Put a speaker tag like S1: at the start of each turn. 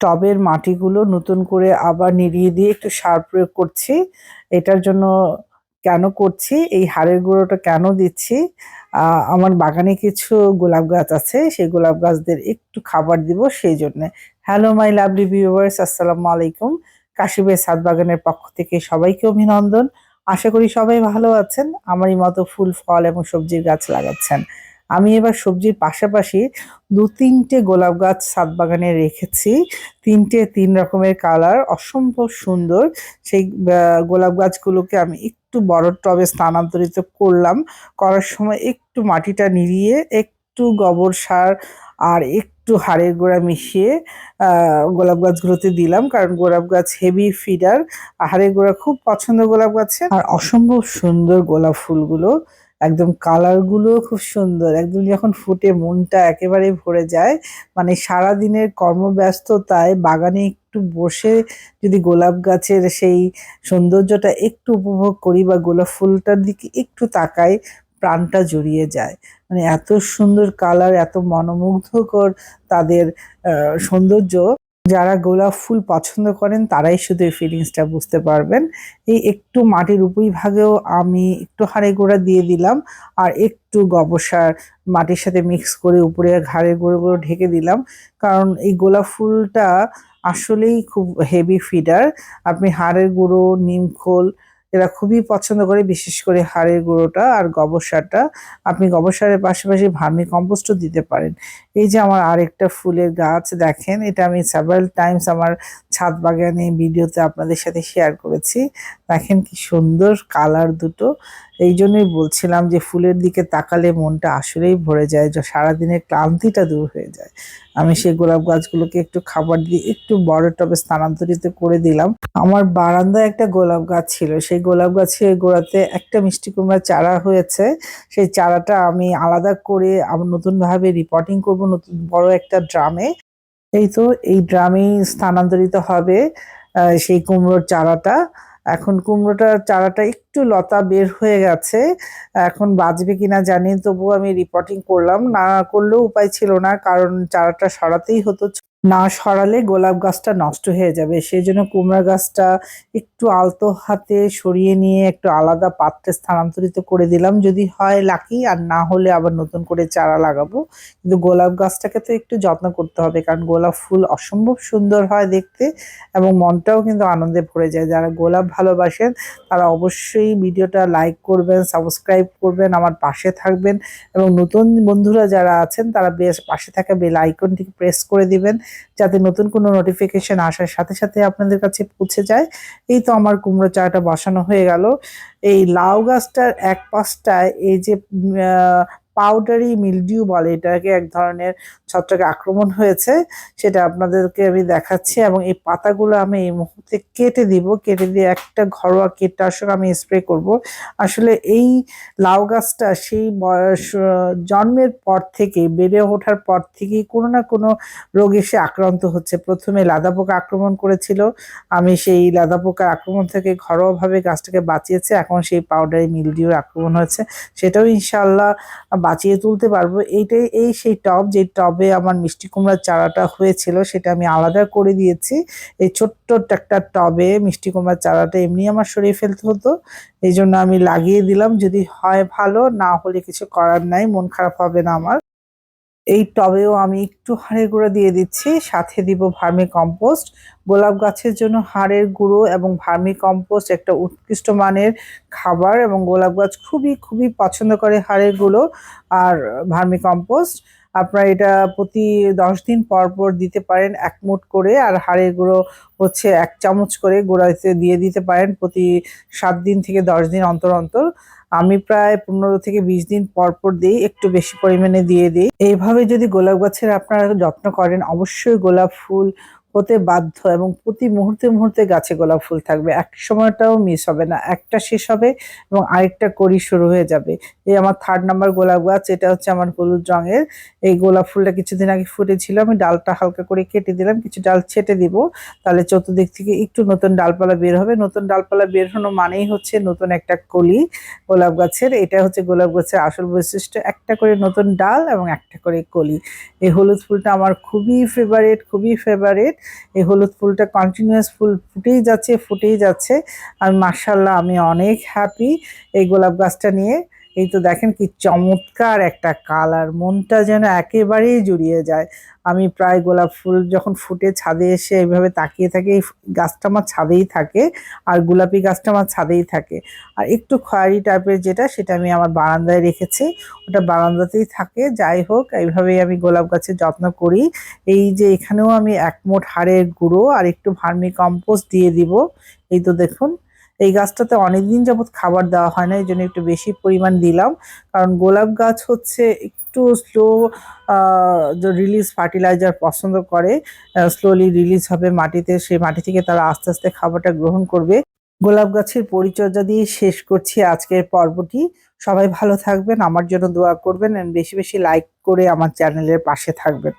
S1: টবের মাটিগুলো নতুন করে আবার নিড়িয়ে দিয়ে একটু সার প্রয়োগ করছি। এটার জন্য কেন করছি, এই হাড়ের গুঁড়োটা কেন দিচ্ছি, আমার বাগানে কিছু গোলাপ গাছ আছে, সেই গোলাপ গাছদের একটু খাবার দিব সেই জন্যে। হ্যালো মাই লাভলি ভিউয়ার্স, আসসালামু আলাইকুম। কাশিবের ছাদ বাগানের পক্ষ থেকে সবাইকে অভিনন্দন। আশা করি সবাই ভালো আছেন, আমারই মতো ফুল ফল এবং সবজির গাছ লাগাচ্ছেন। আমি এবার সবজির পাশাপাশি ২-৩টে গোলাপ গাছ ছাদ বাগানে রেখেছি। ৩টে ৩ রকমের কালার, অসম্ভব সুন্দর। সেই গোলাপ গাছগুলোকে আমি একটু বড় টবে স্থানান্তরিত করলাম। করার সময় একটু মাটিটা নিড়িয়ে, একটু গোবর সার আর একটু হাড়ের গুঁড়া মিশিয়ে গোলাপ গাছগুলোতে দিলাম। কারণ গোলাপ গাছ হেভি ফিডার। হাড়ের গুঁড়া খুব পছন্দ গোলাপ গাছের। আর অসম্ভব সুন্দর গোলাপ ফুলগুলো, একদম কালারগুলো খুব সুন্দর। একদম যখন ফুটে মনটা একেবারে ভরে যায়। মানে সারাদিনের কর্মব্যস্ততায় বাগানে একটু বসে যদি গোলাপ গাছের সেই সৌন্দর্যটা একটু উপভোগ করি বা গোলাপ ফুলটার দিকে একটু তাকাই, প্রাণটা জুড়িয়ে যায়। মানে এত সুন্দর কালার, এত মনোমুগ্ধকর তাদের সৌন্দর্য। যারা গোলাপ ফুল পছন্দ করেন তারাই শুধু এই ফিলিংসটা বুঝতে পারবেন। এই একটু মাটির উপরিভাগেও আমি একটু হাড়ে গুঁড়া দিয়ে দিলাম, আর একটু গোবর সার মাটির সাথে মিক্স করে উপরে হাড়ের গুঁড়োগুলো ঢেকে দিলাম। কারণ এই গোলাপ ফুলটা আসলেই খুব হেভি ফিডার। আপনি হাড়ের গুঁড়ো, নিমখোল এরা খুবই পছন্দ করে, বিশেষ করে হাড়ের গুঁড়োটা আর গোবর সারটা। আপনি গোবর সারের পাশাপাশি ভার্মি কম্পোস্টও দিতে পারেন। এই যে আমার আরেকটা ফুলের গাছ দেখেন, এটা আমি সেভারাল টাইমস আমার ছাদ বাগানে ভিডিওতে আপনাদের সাথে শেয়ার করেছি। দেখেন কি সুন্দর কালার দুটো। এই জন্যই বলছিলাম যে ফুলের দিকে তাকালে মনটা আসলেই ভরে যায়, যে সারাদিনের ক্লান্তিটা দূর হয়ে যায়। আমি সেই গোলাপ গাছগুলোকে একটু খাবার দিয়ে একটু বড় টবে স্থানান্তরিত করে দিলাম। আমার বারান্দায় একটা গোলাপ গাছ ছিল, সেই গোলাপ গাছের গোড়াতে একটা মিষ্টি কুমড়া চারা হয়েছে। সেই চারাটা আমি আলাদা করে আবার নতুনভাবে রিপোর্টিং করব নতুন বড় একটা ড্রামে। এই তো এই ড্রামেই স্থানান্তরিত হবে সেই কুমড়োর চারাটা। এখন কুমড়োটার চারাটা একটু লতা বের হয়ে গেছে, এখন বাঁচবে কিনা জানি, তবুও আমি রিপোর্টিং করলাম। না করলেও উপায় ছিল না, কারণ চারাটা সরাতেই হতো। না সরালে গোলাপ গাছটা নষ্ট হয়ে যাবে, সেই জন্য কুমড়া গাছটা একটু আলতো হাতে সরিয়ে নিয়ে একটু আলাদা পাত্রে স্থানান্তরিত করে দিলাম। যদি হয় লাকি, আর না হলে আবার নতুন করে চারা লাগাবো। কিন্তু গোলাপ গাছটাকে তো একটু যত্ন করতে হবে, কারণ গোলাপ ফুল অসম্ভব সুন্দর হয় দেখতে, এবং মনটাও কিন্তু আনন্দে ভরে যায়। যারা গোলাপ ভালোবাসেন তারা অবশ্যই ভিডিওটা লাইক করবেন, সাবস্ক্রাইব করবেন, আমার পাশে থাকবেন, এবং নতুন বন্ধুরা যারা আছেন তারা বেশ পাশে থাকা বেল আইকনটিকে প্রেস করে দিবেন, যাতে নতুন কোনো নোটিফিকেশন আসার সাথে সাথে আপনাদের কাছে পৌঁছে যায়। এই তো আমার কুমড়ো চারাটা বসানো হয়ে গেল। এই লাউ গাছটার এক পাশটায় এই যে পাউডারি মিলডিউ বলে এটাকে, এক ধরনের ছত্রাক আক্রমণ হয়েছে, সেটা আপনাদেরকে আমি দেখাচ্ছি। এবং এই পাতাগুলো আমি এই মুহূর্তে কেটে দিব, কেটে দিয়ে একটা ঘরোয়া কীটনাশক আমি স্প্রে করব। আসলে এই লাউ গাছটা সেই বয়স জন্মের পর থেকে, বেড়ে ওঠার পর থেকেই কোনো না কোনো রোগ এসে আক্রান্ত হচ্ছে। প্রথমে লাদা পোকা আক্রমণ করেছিল, আমি সেই লাদা পোকার আক্রমণ থেকে ঘরোয়াভাবে গাছটাকে বাঁচিয়েছি। এখন সেই পাউডারি মিলডিউর আক্রমণ হয়েছে, সেটাও ইনশাআল্লাহ বাঁচিয়ে তুলতে পারবো। এইটাই সেই টব, যে টবে আমার মিষ্টি কুমড়ার চারাটা হয়েছিল, সেটা আমি আলাদা করে দিয়েছি। এই ছোট্ট একটা টবে মিষ্টি কুমড়ার চারাটা এমনি আমার সরিয়ে ফেলতে হতো, এই জন্য আমি লাগিয়ে দিলাম। যদি হয় ভালো, না হলে কিছু করার নাই, মন খারাপ হবে না আমার। এই টবেও আমি একটু হাড়ের গুঁড়ো দিয়ে দিচ্ছি, সাথে দিব ভার্মি কম্পোস্ট। গোলাপ গাছের জন্য হাড়ের গুঁড়ো এবং ভার্মি কম্পোস্ট একটা উৎকৃষ্ট মানের খাবার, এবং গোলাপ গাছ খুবই খুবই পছন্দ করে হাড়ের গুঁড়ো আর ভার্মি কম্পোস্ট। আপনারা এটা প্রতি 10 দিন পর পর দিতে পারেন 1 মুঠ করে, আর হাড়ের গুঁড়ো হচ্ছে 1 চামচ করে গোড়াতে দিয়ে দিতে পারেন প্রতি 7 দিন থেকে 10 দিন অন্তর অন্তর। আমি প্রায় 15 থেকে 20 দিন পর পর দিই, একটু বেশি পরিমাণে দিয়ে দিই। এইভাবে যদি গোলাপ গাছের আপনারা যত্ন করেন, অবশ্যই গোলাপ ফুল হতে বাধ্য, এবং প্রতি মুহূর্তে মুহূর্তে গাছে গোলাপ ফুল থাকবে, এক সময়টাও মিস হবে না। একটা শেষ হবে এবং আরেকটা কড়ি শুরু হয়ে যাবে। এই আমার 3rd নাম্বার গোলাপ গাছ, এটা হচ্ছে আমার হলুদ রঙের। এই গোলাপ ফুলটা কিছুদিন আগে ফুটেছিল, আমি ডালটা হালকা করে কেটে দিলাম, কিছু ডাল ছেটে দিব, তাহলে চতুর্দিক থেকে একটু নতুন ডালপালা বের হবে। নতুন ডালপালা বের হনো মানেই হচ্ছে নতুন একটা কলি গোলাপ গাছের। এটা হচ্ছে গোলাপ গাছের আসল বৈশিষ্ট্য, একটা করে নতুন ডাল এবং একটা করে কলি। এই হলুদ ফুলটা আমার খুবই ফেভারিট, খুবই ফেভারিট। এই হলুদ ফুলটা কন্টিনিউয়াস ফুল ফুটেই যাচ্ছে। আর মাশাআল্লাহ আমি অনেক হ্যাপি এই গোলাপ গাছটা নিয়ে। এই তো দেখেন কি চমৎকার একটা কালার, মনটা যেন একেবারেই জুড়িয়ে যায়। আমি প্রায় গোলাপ ফুল যখন ফুটে ছাদে এসে এইভাবে তাকিয়ে থাকি। এই গাছটা আমার ছাদেই থাকে, আর গোলাপি গাছটা আমার ছাদেই থাকে। আর একটু খয়েরি টাইপের যেটা, সেটা আমি আমার বারান্দায় রেখেছি, ওটা বারান্দাতেই থাকে। যাই হোক, এইভাবেই আমি গোলাপ গাছের যত্ন করি। এই যে এখানেও আমি এক মুঠ হাড়ের গুঁড়ো আর একটু ভার্মি কম্পোস্ট দিয়ে দিব। এই তো দেখুন, এই গাছটাতে অনেকদিন যাবত খাবার দেওয়া হয় না, এই জন্য একটু বেশি পরিমাণ দিলাম। কারণ গোলাপ গাছ হচ্ছে একটু স্লো রিলিজ ফার্টিলাইজার পছন্দ করে। স্লোলি রিলিজ হবে মাটিতে, সেই মাটি থেকে তারা আস্তে আস্তে খাবারটা গ্রহণ করবে। গোলাপ গাছের পরিচর্যা দিয়ে শেষ করছি আজকের পর্বটি। সবাই ভালো থাকবেন, আমার জন্য দোয়া করবেন, and বেশি বেশি লাইক করে আমার চ্যানেলের পাশে থাকবেন।